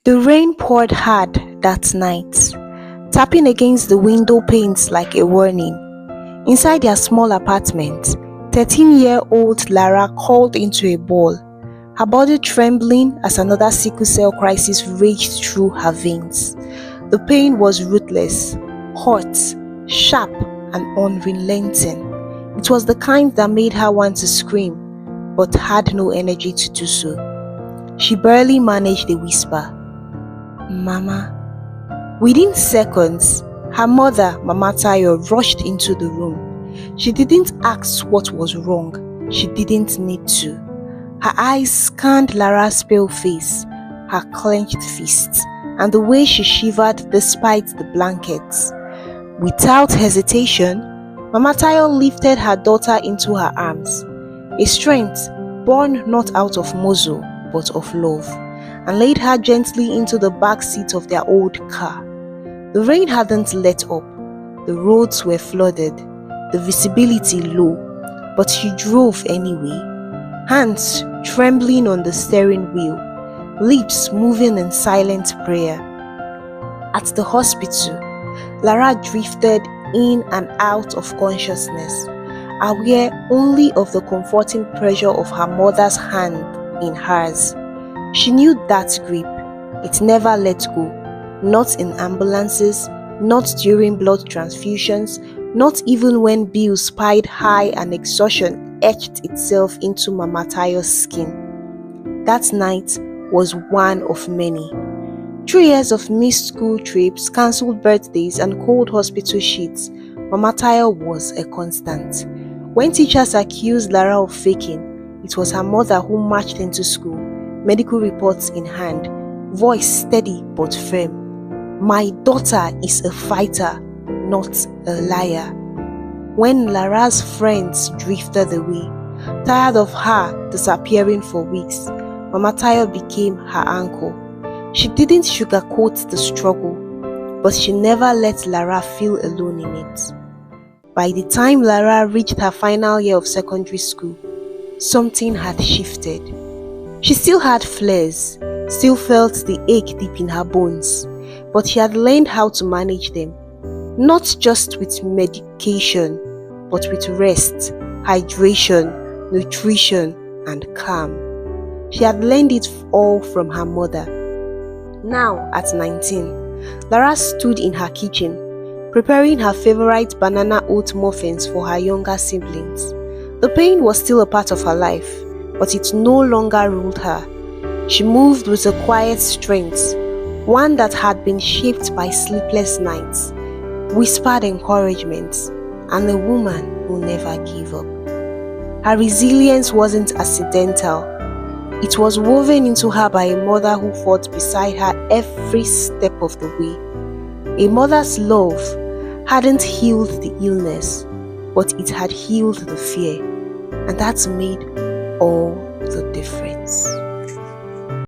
The rain poured hard that night, tapping against the window panes like a warning. Inside their small apartment, 13-year-old Lara crawled into a ball, her body trembling as another sickle cell crisis raged through her veins. The pain was ruthless, hot, sharp, and unrelenting. It was the kind that made her want to scream, but had no energy to do so. She barely managed a whisper, "Mama." Within seconds, her mother, Mama Tayo, rushed into the room. She didn't ask what was wrong. She didn't need to. Her eyes scanned Lara's pale face, her clenched fists, and the way she shivered despite the blankets. Without hesitation, Mama Tayo lifted her daughter into her arms, a strength born not out of muscle but of love, and laid her gently into the back seat of their old car. The rain hadn't let up, the roads were flooded, the visibility low, but she drove anyway, hands trembling on the steering wheel, lips moving in silent prayer. At the hospital, Lara drifted in and out of consciousness, aware only of the comforting pressure of her mother's hand in hers. She knew that grip. It never let go. Not in ambulances, not during blood transfusions, not even when bills spied high and exhaustion etched itself into Mama Tayo's skin. That night was one of many. 3 years of missed school trips, cancelled birthdays, and cold hospital sheets. Mama Tayo was a constant. When teachers accused Lara of faking, it was her mother who marched into school, medical reports in hand, voice steady but firm. "My daughter is a fighter, not a liar." When Lara's friends drifted away, tired of her disappearing for weeks, Mama Tayo became her anchor. She didn't sugarcoat the struggle, but she never let Lara feel alone in it. By the time Lara reached her final year of secondary school, something had shifted. She still had flares, still felt the ache deep in her bones, but she had learned how to manage them, not just with medication, but with rest, hydration, nutrition, and calm. She had learned it all from her mother. Now, at 19, Lara stood in her kitchen, preparing her favorite banana oat muffins for her younger siblings. The pain was still a part of her life, but it no longer ruled her. She moved with a quiet strength, one that had been shaped by sleepless nights, whispered encouragement, and a woman who never gave up. Her resilience wasn't accidental. It was woven into her by a mother who fought beside her every step of the way. A mother's love hadn't healed the illness, but it had healed the fear, and that made all the difference.